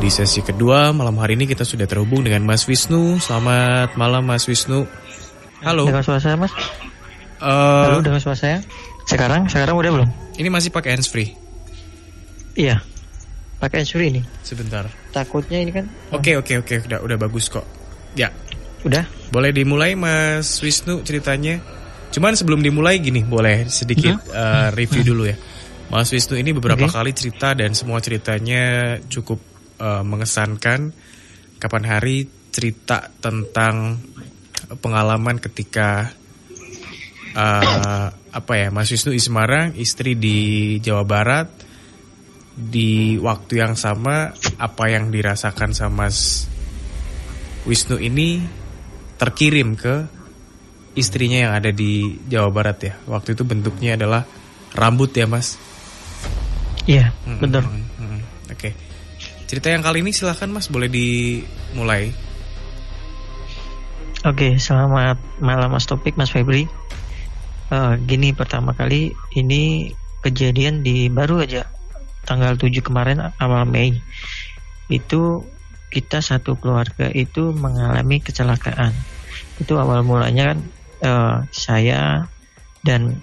Di sesi kedua malam hari ini kita sudah terhubung dengan Mas Wisnu. Selamat malam Mas Wisnu. Halo. Dengan suara saya Mas? Halo, dengan suara saya. Sekarang udah belum? Ini masih pakai handsfree? Iya, pakai handsfree ini. Sebentar. Takutnya ini kan. Oke, udah bagus kok. Ya. Udah. Boleh dimulai Mas Wisnu ceritanya. Cuman sebelum dimulai gini, boleh sedikit review dulu ya. Mas Wisnu ini beberapa kali cerita dan semua ceritanya cukup mengesankan. Kapan hari cerita tentang pengalaman ketika Mas Wisnu di Semarang, istri di Jawa Barat. Di waktu yang sama, apa yang dirasakan sama Mas Wisnu ini terkirim ke istrinya yang ada di Jawa Barat ya. Waktu itu bentuknya adalah rambut ya Mas. Iya, betul. Oke. Cerita yang kali ini silakan Mas, boleh dimulai. Oke, selamat malam Mas Topik, Mas Febri. Gini, pertama kali ini kejadian di baru aja tanggal 7 kemarin awal Mei. Itu kita satu keluarga itu mengalami kecelakaan. Itu awal mulanya kan saya dan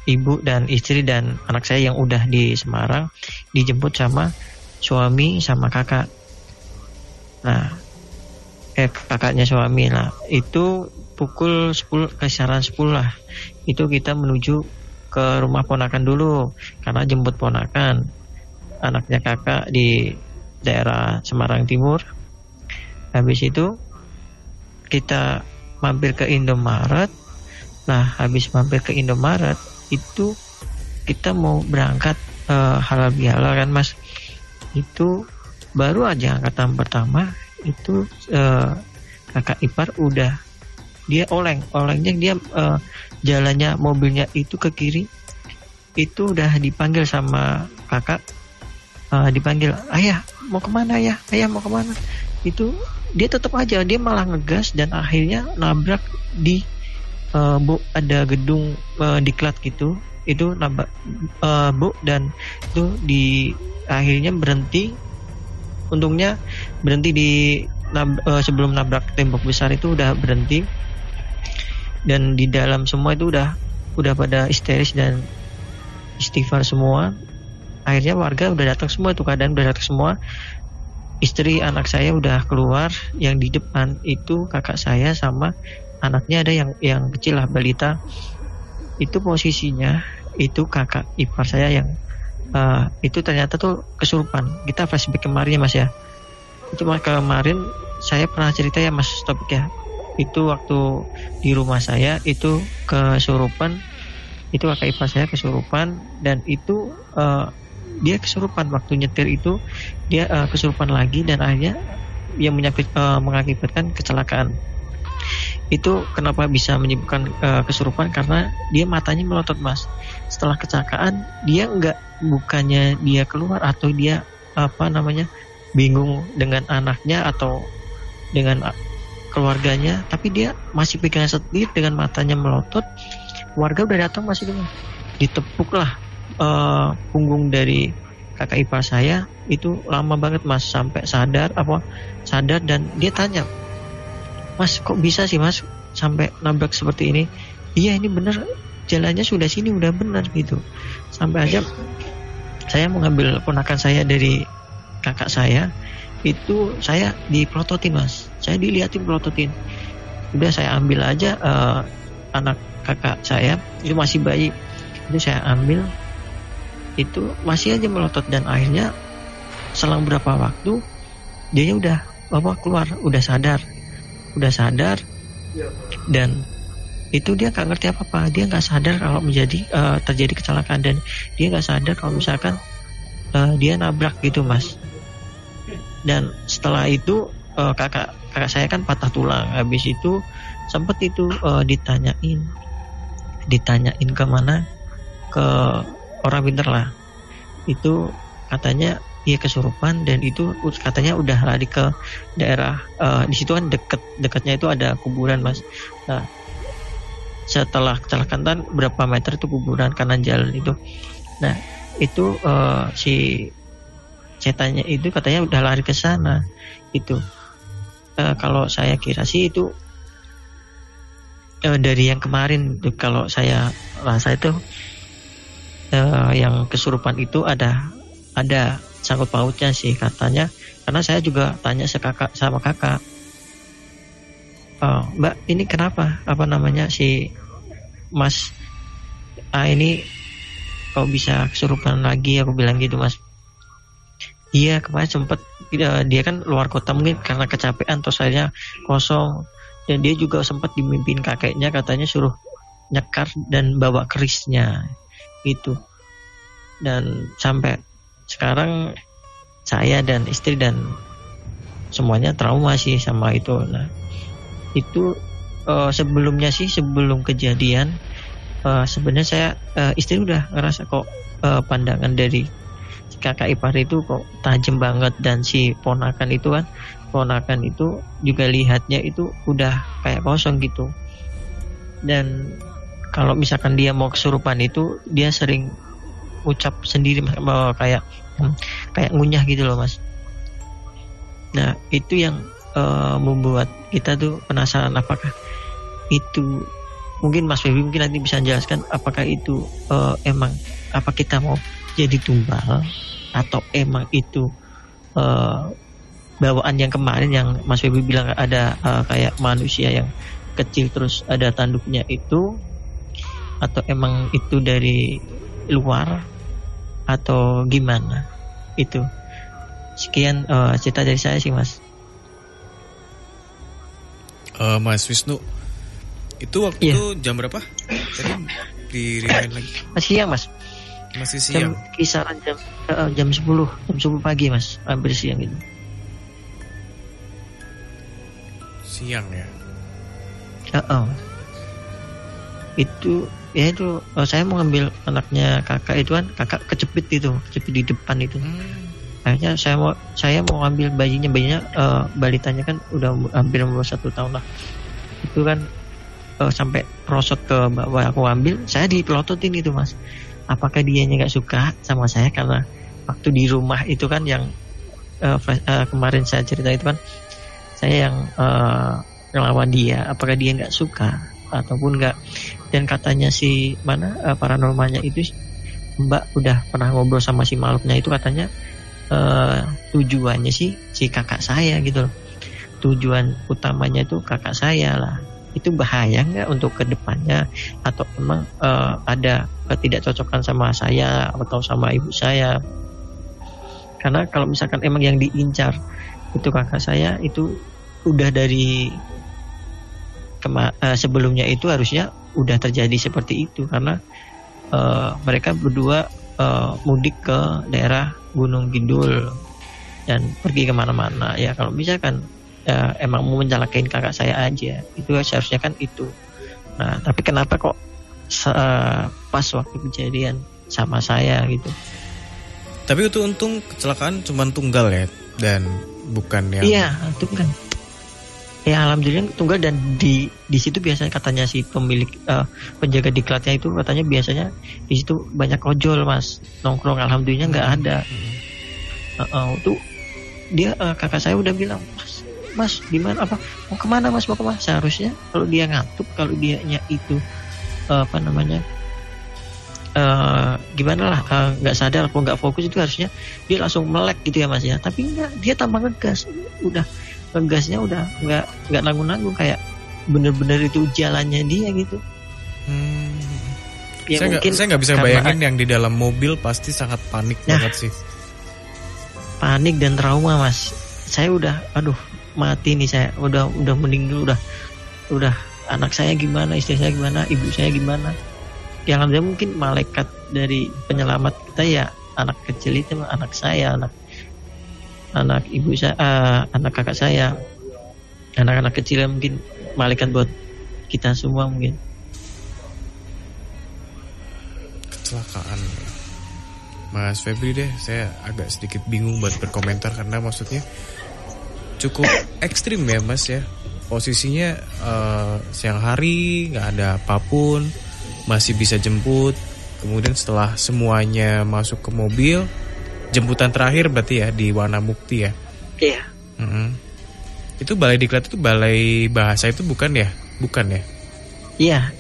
ibu dan istri dan anak saya yang udah di Semarang dijemput sama suami sama kakak. Nah, kakaknya suami lah. Itu pukul 10, kisaran 10 lah. Itu kita menuju ke rumah ponakan dulu karena jemput ponakan. Anaknya kakak di daerah Semarang Timur. Habis itu kita mampir ke Indomaret. Nah, habis mampir ke Indomaret itu kita mau berangkat halal bihalal kan Mas. Itu baru aja angkatan pertama itu kakak ipar udah dia olengnya dia jalannya mobilnya itu ke kiri. Itu udah dipanggil sama kakak, dipanggil ayah mau kemana ya, ayah mau kemana. Itu dia tetap aja, dia malah ngegas dan akhirnya nabrak di ada gedung diklat gitu. Itu nabrak dan itu di akhirnya berhenti. Untungnya berhenti di sebelum nabrak tembok besar itu udah berhenti. Dan di dalam semua itu udah pada histeris dan istighfar semua. Akhirnya warga udah datang semua, itu keadaan udah datang semua. Istri anak saya udah keluar, yang di depan itu kakak saya sama anaknya ada yang kecil lah, balita. Itu posisinya itu kakak ipar saya yang itu ternyata tuh kesurupan. Kita flashback kemarin ya Mas ya. Itu kemarin saya pernah cerita ya Mas Topik ya. Itu waktu di rumah saya itu kesurupan. Itu kakak ipar saya kesurupan. Dan itu dia kesurupan waktu nyetir itu. Dia kesurupan lagi dan akhirnya yang mengakibatkan kecelakaan. Itu kenapa bisa menyebabkan kesurupan, karena dia matanya melotot Mas. Setelah kecelakaan dia bukannya dia keluar atau dia bingung dengan anaknya atau dengan keluarganya, tapi dia masih pegang setir dengan matanya melotot. Warga udah datang masih dengan ditepuk lah punggung dari kakak ipar saya. Itu lama banget Mas sampai sadar dan dia tanya, Mas kok bisa sih Mas sampai nabrak seperti ini? Iya ini bener, jalannya sudah sini udah bener gitu. Sampai aja saya mau ngambil ponakan saya dari kakak saya, itu saya dipelototin Mas. Saya diliatin pelototin. Udah saya ambil aja anak kakak saya itu masih bayi. Itu saya ambil, itu masih aja melotot dan akhirnya selang berapa waktu dia udah keluar, udah sadar dan itu dia nggak ngerti apa-apa. Dia nggak sadar kalau terjadi kecelakaan dan dia nggak sadar kalau misalkan dia nabrak gitu Mas. Dan setelah itu kakak saya kan patah tulang. Habis itu sempet itu ditanyain kemana, ke orang pinter lah. Itu katanya dia kesurupan dan itu katanya udah lari ke daerah di situ kan dekatnya itu ada kuburan Mas. Nah, setelah kecelakaan berapa meter itu kuburan kanan jalan itu. Nah, itu si saya tanya itu katanya udah lari ke sana. Itu kalau saya kira sih itu dari yang kemarin tuh, kalau saya rasa itu yang kesurupan itu ada sangkut pautnya sih katanya, karena saya juga tanya sama kakak, Mbak ini kenapa si Mas ini kok bisa kesurupan lagi, aku bilang gitu Mas. Iya kemarin sempet dia kan luar kota mungkin karena kecapean terus akhirnya kosong, dan dia juga sempat dimimpin kakeknya katanya suruh nyekar dan bawa kerisnya itu. Dan sampai sekarang saya dan istri dan semuanya trauma sih sama itu. Nah itu sebelumnya sih, sebelum kejadian sebenarnya saya istri udah ngerasa kok pandangan dari kakak ipar itu kok tajam banget, dan si ponakan itu juga lihatnya itu udah kayak kosong gitu. Dan kalau misalkan dia mau kesurupan itu dia sering ucap sendiri kayak ngunyah gitu loh Mas. Nah itu yang membuat kita tuh penasaran, apakah itu mungkin Mas Feby mungkin nanti bisa jelaskan apakah itu emang apa kita mau jadi tumbal, atau emang itu bawaan yang kemarin yang Mas Feby bilang ada kayak manusia yang kecil terus ada tanduknya itu, atau emang itu dari luar atau gimana itu. Sekian cerita dari saya sih Mas. Mas Wisnu, itu waktu itu jam berapa? Tadi di-remind lagi. Masih siang Mas. Masih siang. Kisaran jam 10 pagi Mas, hampir siang gitu. Siang ya. Itu saya mau ngambil anaknya kakak itu kan, kakak kejepit di depan itu. Akhirnya saya mau ngambil bayinya balitanya kan udah hampir umur 1 tahun lah. Itu kan sampai prosot ke bawah, aku ambil, saya dipelototin itu Mas. Apakah dianya nggak suka sama saya karena waktu di rumah itu kan yang kemarin saya cerita itu kan saya yang ngelawan dia, apakah dia nggak suka ataupun nggak. Dan katanya si paranormalnya itu, Mbak udah pernah ngobrol sama si makhluknya itu, katanya tujuannya sih si kakak saya gitu loh. Tujuan utamanya itu kakak saya lah. Itu bahaya nggak untuk kedepannya, atau memang ada ketidakcocokan sama saya atau sama ibu saya? Karena kalau misalkan emang yang diincar itu kakak saya, itu udah dari sebelumnya itu harusnya udah terjadi seperti itu, karena mereka berdua mudik ke daerah Gunung Kidul dan pergi kemana-mana. Ya kalau misalkan emang mau mencelakain kakak saya aja, itu seharusnya kan itu. Nah tapi kenapa kok pas waktu kejadian sama saya gitu? Tapi itu untung kecelakaan cuma tunggal ya, dan bukan yang... Iya tunggal. Ya alhamdulillah tunggal, dan di situ biasanya katanya si pemilik penjaga diklatnya itu katanya biasanya di situ banyak ojol Mas nongkrong. Alhamdulillah nggak ada. Tuh dia kakak saya udah bilang, Mas gimana, apa mau kemana Mas, mau kemana? Seharusnya kalau dia ngantuk, kalau dianya itu gimana lah, nggak sadar atau nggak fokus, itu harusnya dia langsung melek gitu ya Mas ya. Tapi enggak, dia tambah ngegas, udah ngegasnya udah nggak nanggung-nanggung, kayak bener-bener itu jalannya dia gitu. Ya, saya nggak bisa bayangin yang di dalam mobil pasti sangat panik banget sih. Panik dan trauma Mas. Saya udah mati nih, saya udah meninggal, udah anak saya gimana, istri saya gimana, ibu saya gimana. Yang ada mungkin malaikat dari penyelamat kita ya anak kecil itu, anak saya, anak ibu saya, anak kakak saya, anak-anak kecil yang mungkin malaikat buat kita semua mungkin. Kecelakaan Mas Febri deh, saya agak sedikit bingung buat berkomentar karena maksudnya cukup ekstrim ya Mas ya. Posisinya siang hari, nggak ada apapun, masih bisa jemput. Kemudian setelah semuanya masuk ke mobil, jemputan terakhir berarti ya di Wana Mukti ya. Iya. Itu balai diklat itu balai bahasa itu bukan ya? Bukan ya? Iya,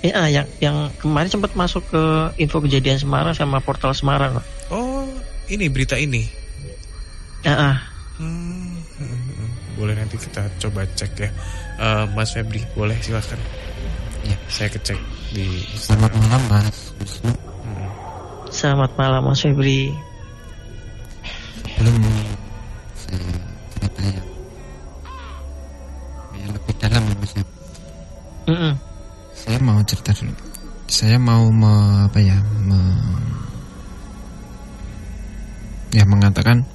yang kemarin sempat masuk ke info kejadian Semarang sama portal Semarang. Oh, ini berita ini. Boleh nanti kita coba cek ya. Mas Febri, boleh silakan. Ya, saya kecek di Selamat malam Mas Wisnu. Selamat malam Mas Febri. Belum saya cerita yang lebih dalam ya Mas. Saya mau cerita dulu. Saya mau mengatakan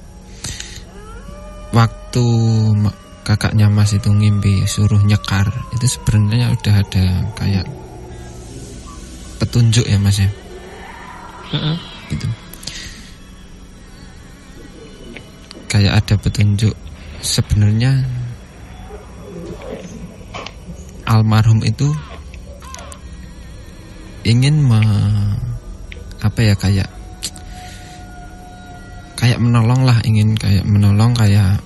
waktu kakaknya Mas itu ngimpi suruh nyekar, itu sebenarnya udah ada kayak petunjuk ya Mas ya. Gitu. Kayak ada petunjuk sebenarnya almarhum itu ingin kayak menolong lah, ingin kayak menolong, kayak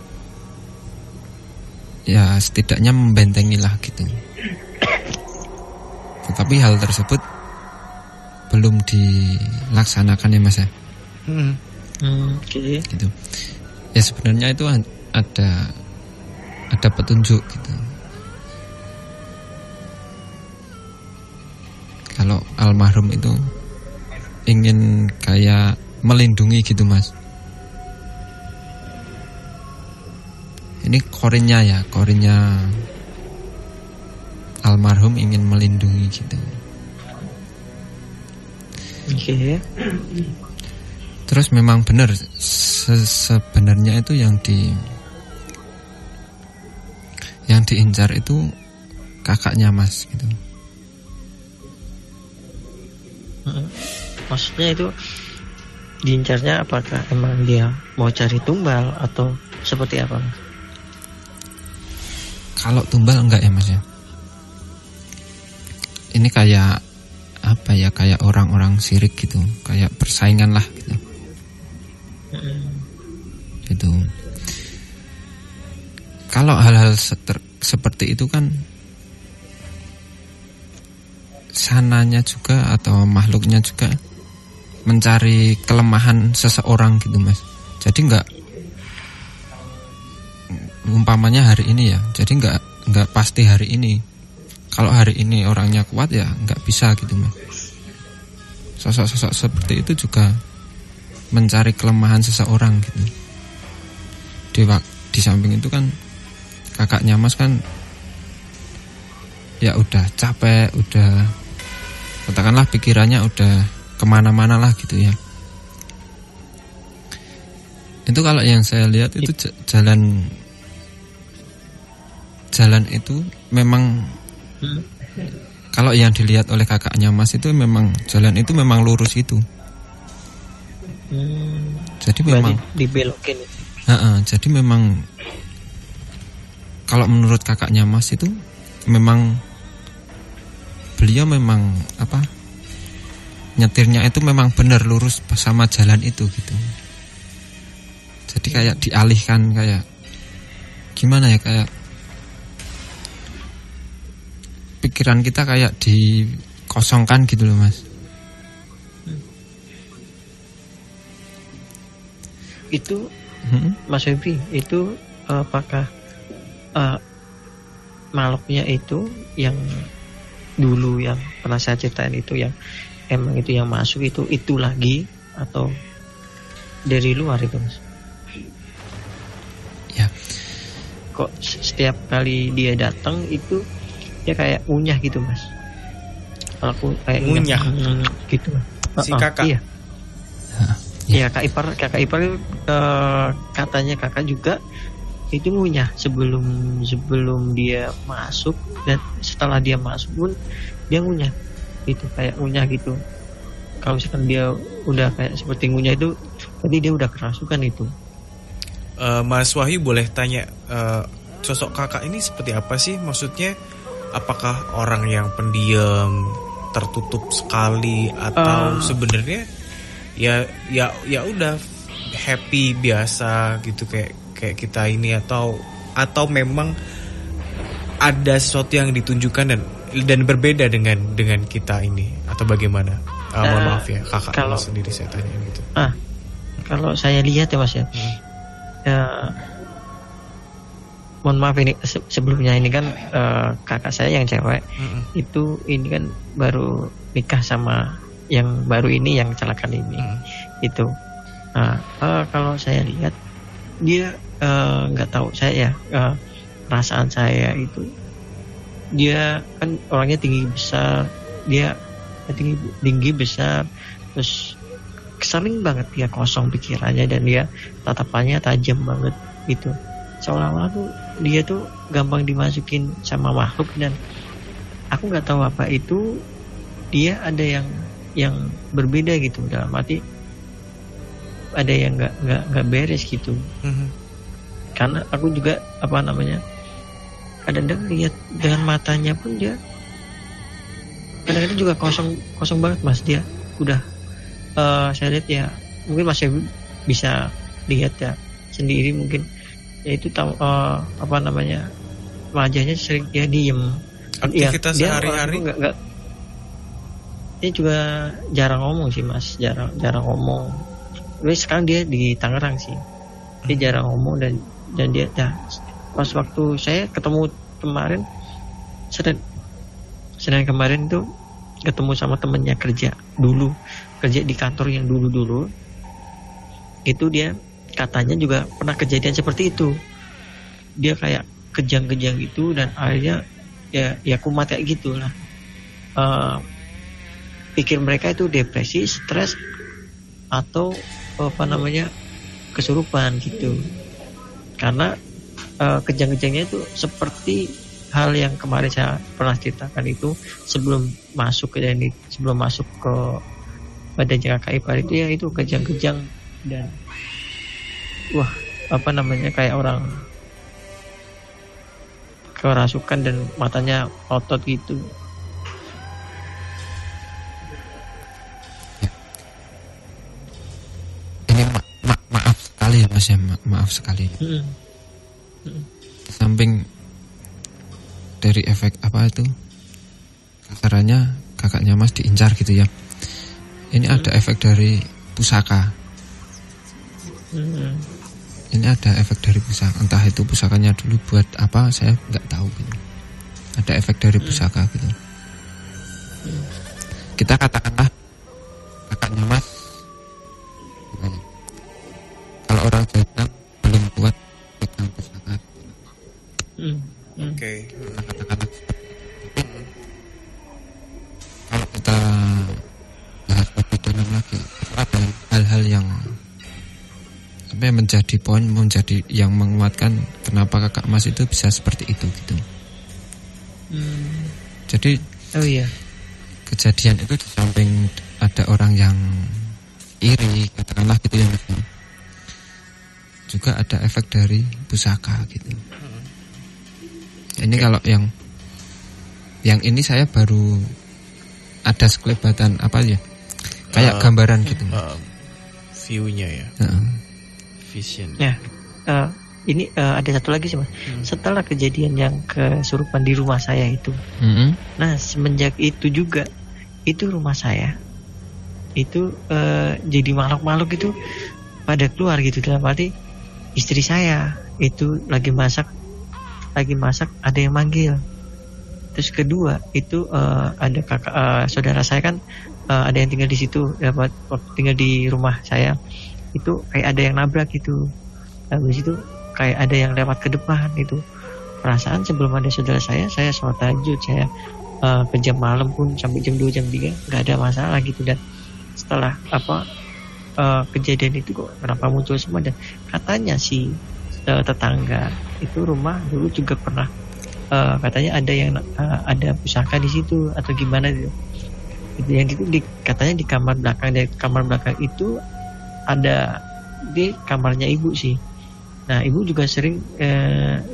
ya setidaknya membentengi lah gitu. Tetapi hal tersebut belum dilaksanakan ya Mas ya. Gitu. Ya sebenarnya itu ada petunjuk gitu. Kalau almarhum itu ingin kayak melindungi gitu Mas. Ini korinnya almarhum ingin melindungi gitu. Oke. Terus memang benar sebenarnya itu yang diincar itu kakaknya Mas gitu. Maksudnya itu diincarnya apakah emang dia mau cari tumbal atau seperti apa Mas? Kalau tumbal enggak ya Mas ya. Ini kayak kayak orang-orang syirik gitu, kayak persaingan lah gitu. Gitu. Kalau hal-hal seperti itu kan sananya juga atau makhluknya juga mencari kelemahan seseorang gitu Mas. Jadi enggak, umpamanya hari ini ya, jadi enggak pasti hari ini. Kalau hari ini orangnya kuat ya enggak bisa gitu Mas. Sosok-sosok seperti itu juga mencari kelemahan seseorang gitu. Di samping itu kan kakaknya Mas kan ya udah capek, udah katakanlah pikirannya udah kemana-mana lah gitu ya. Itu kalau yang saya lihat itu jalan itu memang kalau yang dilihat oleh kakaknya Mas itu memang jalan itu memang lurus itu. Jadi memang dibelokin. Jadi memang kalau menurut kakaknya Mas itu memang beliau memang nyetirnya itu memang benar lurus sama jalan itu gitu. Jadi kayak dialihkan, kayak gimana ya, kayak pikiran kita kayak dikosongkan gitu loh Mas. Itu Mas Febri, itu apakah makhluknya itu yang dulu yang pernah saya ceritain itu yang emang itu yang masuk itu lagi atau dari luar itu Mas? Ya. Kok setiap kali dia datang itu dia kayak ngunyah gitu Mas? Aku kayak ngunyah gitu. Si kakak. Iya. Iya, kakak ipar katanya kakak juga itu ngunyah sebelum dia masuk, dan setelah dia masuk pun dia ngunyah itu, kayak ngunyah gitu. Kalau misalkan dia udah kayak seperti ngunyah itu berarti dia udah kerasukan itu. Mas Wahyu boleh tanya, sosok kakak ini seperti apa sih? Maksudnya apakah orang yang pendiam, tertutup sekali, atau sebenarnya ya udah happy biasa gitu kayak kita ini, atau memang ada sesuatu yang ditunjukkan dan berbeda dengan kita ini, atau bagaimana? Mohon maaf ya kakak, kalau sendiri saya tanya gitu. Kalau saya lihat ya Mas ya, mohon maaf ini sebelumnya ini kan kakak saya yang cewek itu ini kan baru nikah sama yang baru ini, yang kecelakaan ini itu. Kalau saya lihat dia nggak tahu saya perasaan saya itu, dia kan orangnya tinggi besar, dia tinggi besar, terus sering banget dia kosong pikirannya dan dia tatapannya tajam banget gitu, seolah-olah tuh dia tuh gampang dimasukin sama makhluk, dan aku nggak tahu apa itu, dia ada yang berbeda gitu, dalam arti ada yang nggak beres gitu. Karena aku juga kadang-kadang lihat dengan matanya pun dia kadang-kadang juga kosong banget Mas, dia udah saya lihat ya, mungkin Mas Febri bisa lihat ya sendiri mungkin ya, itu wajahnya sering dia diem. Aktivitas sehari-hari dia juga jarang ngomong sih Mas, jarang ngomong. Tapi sekarang dia di Tangerang sih, dia jarang ngomong dan dia pas waktu saya ketemu kemarin Senin kemarin tuh ketemu sama temennya kerja di kantor yang dulu itu, dia katanya juga pernah kejadian seperti itu, dia kayak kejang-kejang gitu, dan akhirnya ya kumat kayak gitulah. Pikir mereka itu depresi, stres, atau kesurupan gitu, karena kejang-kejangnya itu seperti hal yang kemarin saya pernah ceritakan itu sebelum masuk ke badan KKI itu ya, itu kejang-kejang dan kayak orang kerasukan dan matanya otot gitu. Ini maaf sekali ya Mas ya, maaf sekali. Samping dari efek kasarannya kakaknya Mas diincar gitu ya, ini ada efek dari pusaka. Ini ada efek dari pusaka, entah itu pusakanya dulu buat apa saya nggak tahu gitu. Ada efek dari pusaka gitu. Kita katakanlah kakaknya Mas, kalau orang Vietnam belum kuat pegang pusaka. Oke. Katakanlah kalau kita bahas lebih dalam lagi, ada hal-hal yang menjadi yang menguatkan kenapa kakak Mas itu bisa seperti itu gitu. Jadi kejadian itu di samping ada orang yang iri katakanlah gitu ya, juga ada efek dari pusaka gitu. Ini kalau yang ini saya baru ada sekelebatan kayak gambaran gitu. View-nya ya. Vision. Ya, ini ada satu lagi sih Mas. Setelah kejadian yang kesurupan di rumah saya itu, nah semenjak itu juga itu rumah saya itu jadi makhluk-makhluk itu pada keluar gitu, dalam arti istri saya itu lagi masak ada yang manggil. Terus kedua itu ada kakak saudara saya kan ada yang tinggal di situ, tinggal di rumah saya. Itu kayak ada yang nabrak gitu. Habis itu kayak ada yang lewat ke depan itu. Perasaan sebelum ada saudara saya sholat tahajud, saya ke jam malam pun sampai jam 2 jam 3 nggak ada masalah gitu. Dan setelah kejadian itu kok kenapa muncul semua, dan katanya si tetangga itu rumah dulu juga pernah katanya ada yang ada pusaka di situ atau gimana gitu. Yang itu katanya di kamar belakang, dari kamar belakang itu ada di kamarnya ibu sih. Nah ibu juga sering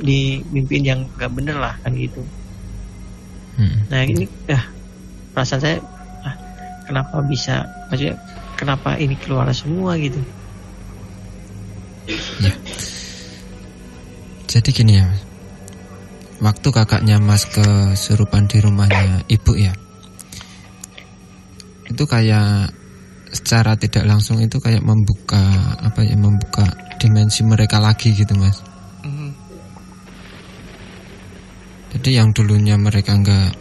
dimimpiin yang nggak bener lah kan gitu. Nah ini perasaan saya kenapa bisa, maksudnya kenapa ini keluar semua gitu. Jadi gini ya, Mas. Waktu kakaknya Mas kesurupan di rumahnya ibu ya, itu kayak secara tidak langsung itu kayak membuka membuka dimensi mereka lagi gitu, Mas. Jadi yang dulunya mereka nggak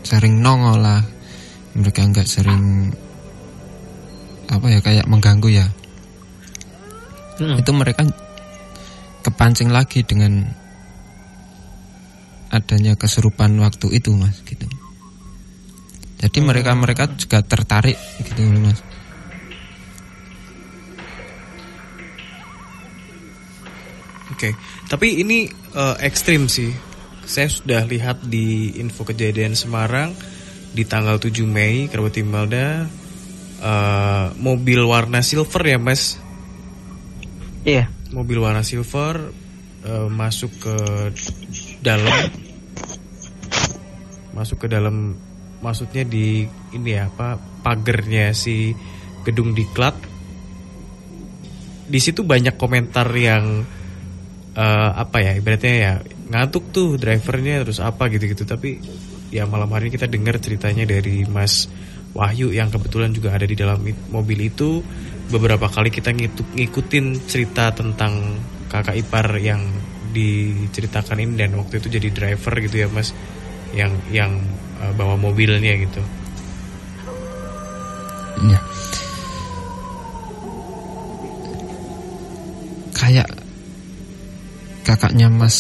sering nongol lah, mereka nggak sering kayak mengganggu ya. Itu mereka kepancing lagi dengan adanya kesurupan waktu itu, Mas, gitu. Jadi mereka juga tertarik gitu, Mas. Oke, tapi ini ekstrim sih. Saya sudah lihat di info kejadian Semarang di tanggal 7 Mei, Kerabat Imelda, mobil warna silver ya, Mas? Iya. Mobil warna silver masuk ke dalam, maksudnya di ini ya, pagernya si gedung Diklat. Di situ banyak komentar yang ibaratnya ya ngantuk tuh drivernya, terus apa gitu-gitu. Tapi ya malam hari ini kita dengar ceritanya dari Mas Wahyu yang kebetulan juga ada di dalam mobil itu. Beberapa kali kita ngikutin cerita tentang kakak ipar yang diceritakan ini, dan waktu itu jadi driver gitu ya, Mas, yang bawa mobilnya gitu. Iya. Kayak kakaknya Mas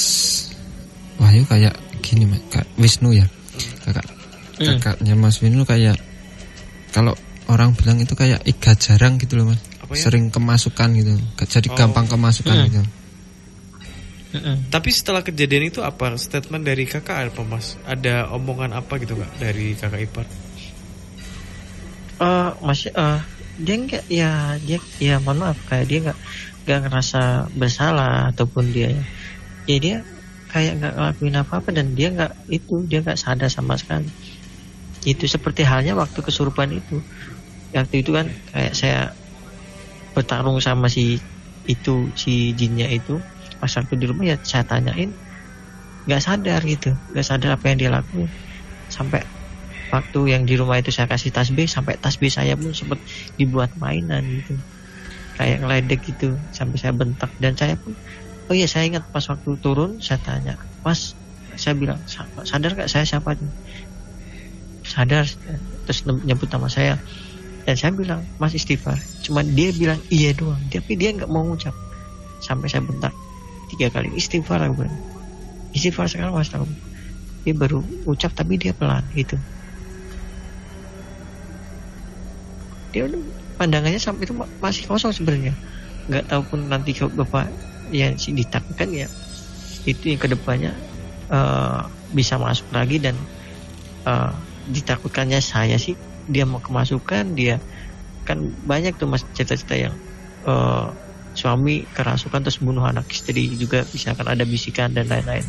Wahyu kayak gini, Mas, Kak Wisnu ya. Kakaknya Mas Wisnu kayak, kalau orang bilang itu kayak iga jarang gitu loh, Mas. Sering kemasukan gitu. Jadi gampang kemasukan gitu. Tapi setelah kejadian itu apa statement dari kakak apa, Mas? Ada omongan apa gitu Kak dari kakak ipar? Dia enggak dia mohon maaf, kayak dia enggak ngerasa bersalah ataupun dia kayak enggak ngelakuin apa-apa, dan dia enggak sadar sama sekali. Itu seperti halnya waktu kesurupan itu. Waktu itu kan kayak saya bertarung sama si jinnya itu. Pas waktu di rumah ya saya tanyain, nggak sadar apa yang dia lakuin. Sampai waktu yang di rumah itu saya kasih tasbih, sampai tasbih saya pun sempat dibuat mainan gitu, kayak ngeledek gitu, sampai saya bentak. Dan saya pun, saya ingat pas waktu turun saya tanya, Mas, saya bilang, sadar nggak saya siapa? Sadar. Terus nyebut nama saya, dan saya bilang, Mas istighfar. Cuma dia bilang iya doang, tapi dia nggak mau ngucap. Sampai saya bentak 3 kali, istighfar aku bilang, istighfar sekarang Mas. Dia baru ucap tapi dia pelan gitu. Dia udah pandangannya sampai itu masih kosong sebenarnya. Nggak tahu pun nanti kalau bapak yang ditakutkan ya itu yang kedepannya bisa masuk lagi, dan ditakutkannya saya sih dia mau kemasukan. Dia kan banyak tuh Mas cerita-cerita yang suami kerasukan terus bunuh anak istri juga, bisa kan ada bisikan dan lain-lain.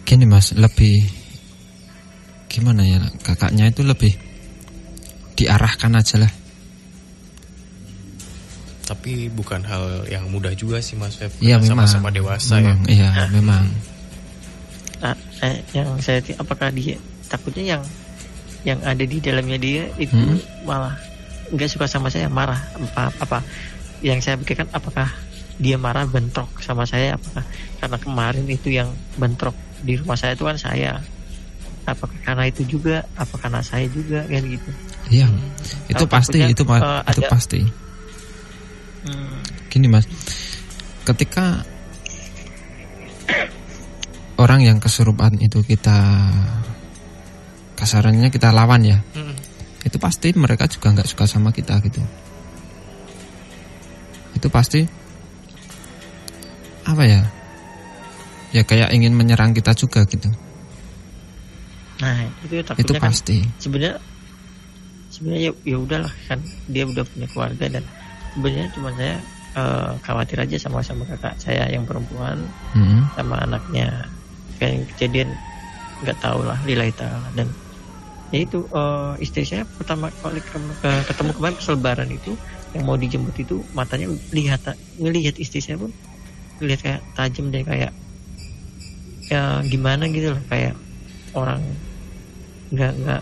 Gini Mas, lebih gimana ya, kakaknya itu lebih diarahkan aja lah. Tapi bukan hal yang mudah juga sih Mas Feb. Iya, sama-sama dewasa memang, ya. Iya, memang. Yang saya apakah dia takutnya yang ada di dalamnya dia itu malah nggak suka sama saya, marah apa yang saya pikirkan, apakah dia marah bentrok sama saya, apakah karena kemarin itu yang bentrok di rumah saya itu kan saya, apakah karena itu juga, apa karena saya juga kan gitu. Iya, itu pasti, itu pasti. Gini Mas, ketika orang yang kesurupan itu kita kasarannya kita lawan ya, itu pasti mereka juga nggak suka sama kita gitu. Itu pasti apa ya? Ya kayak ingin menyerang kita juga gitu. Nah itu takutnya itu pasti. Kan, sebenarnya ya udahlah kan, dia udah punya keluarga, dan sebenarnya cuma saya khawatir aja sama kakak saya yang perempuan sama anaknya. Kayak kejadian nggak tahu lah, lillahi ta'ala. Dan Ya itu istri saya pertama kali ketemu kemarin pas lebaran itu, yang mau dijemput itu matanya ngelihat istri saya pun ngelihat kayak tajam deh, kayak ya gimana gitu loh, kayak orang nggak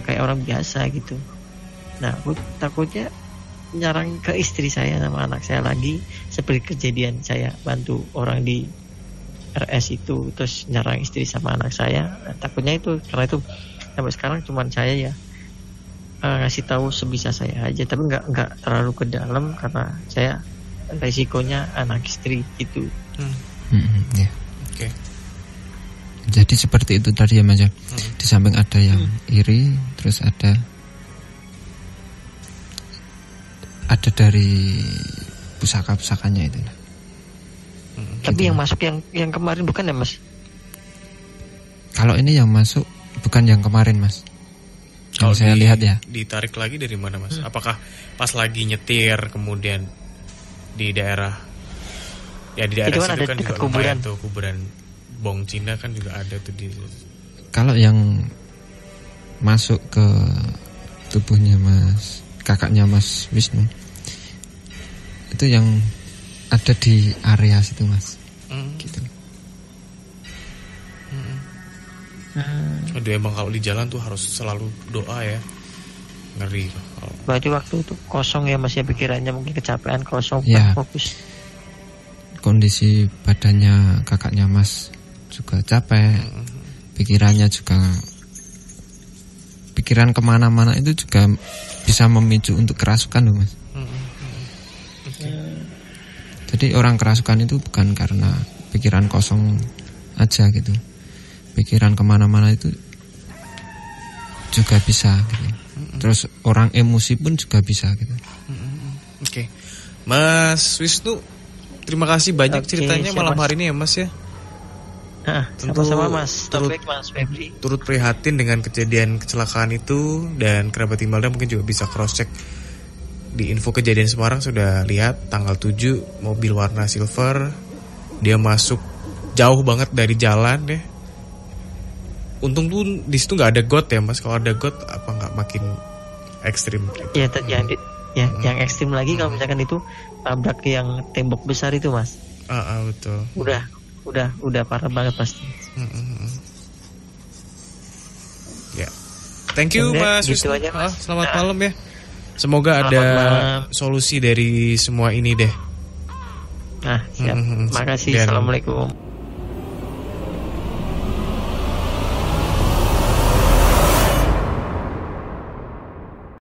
kayak orang biasa gitu. Nah, aku takutnya nyerang ke istri saya sama anak saya lagi, seperti kejadian saya bantu orang di RS itu, terus nyerang istri sama anak saya. Nah, takutnya itu, karena itu sampai sekarang cuman saya ya ngasih tahu sebisa saya aja, tapi nggak terlalu ke dalam karena saya resikonya anak istri gitu. Ya. Oke. Jadi seperti itu tadi ya Mas. Di samping ada yang iri, terus ada dari pusaka-pusakanya itu. Tapi gitu. Yang masuk yang kemarin bukan ya Mas? Kalau ini yang masuk bukan yang kemarin Mas. Kalau saya lihat ya. Ditarik lagi dari mana Mas? Apakah pas lagi nyetir kemudian di daerah itu kan ada juga kuburan tuh, kuburan Bong Cina kan juga ada tuh di. Kalau yang masuk ke tubuhnya kakaknya Mas Wisnu itu yang ada di area situ Mas. Gitu. Aduh, emang kalau di jalan tuh harus selalu doa ya. Ngeri. Berarti waktu itu kosong ya Mas ya, pikirannya mungkin kecapean, kosong, ya, fokus. Kondisi badannya kakaknya Mas juga capek, pikirannya juga, pikiran kemana-mana itu juga bisa memicu untuk kerasukan loh Mas. Jadi orang kerasukan itu bukan karena pikiran kosong aja gitu, pikiran kemana-mana itu juga bisa gitu. Terus orang emosi pun juga bisa gitu. Oke. Mas Wisnu, terima kasih banyak ceritanya malam hari ini ya Mas ya. Sama-sama Mas. Baik Mas Febri. Turut prihatin dengan kejadian kecelakaan itu, dan kerabat Imelda mungkin juga bisa cross check di info kejadian Semarang. Sudah lihat tanggal 7 mobil warna silver, dia masuk jauh banget dari jalan deh. Untung tuh di situ nggak ada got ya Mas. Kalau ada got apa nggak makin ekstrim gitu. Ya, yang ekstrim lagi kalau misalkan itu tabrak yang tembok besar itu Mas. Betul. Udah parah banget pasti. Ya. Thank you Mas gitu Wisnu. aja, Mas. Selamat malam ya. Semoga ada solusi dari semua ini deh. Siap. Makasih. Assalamualaikum.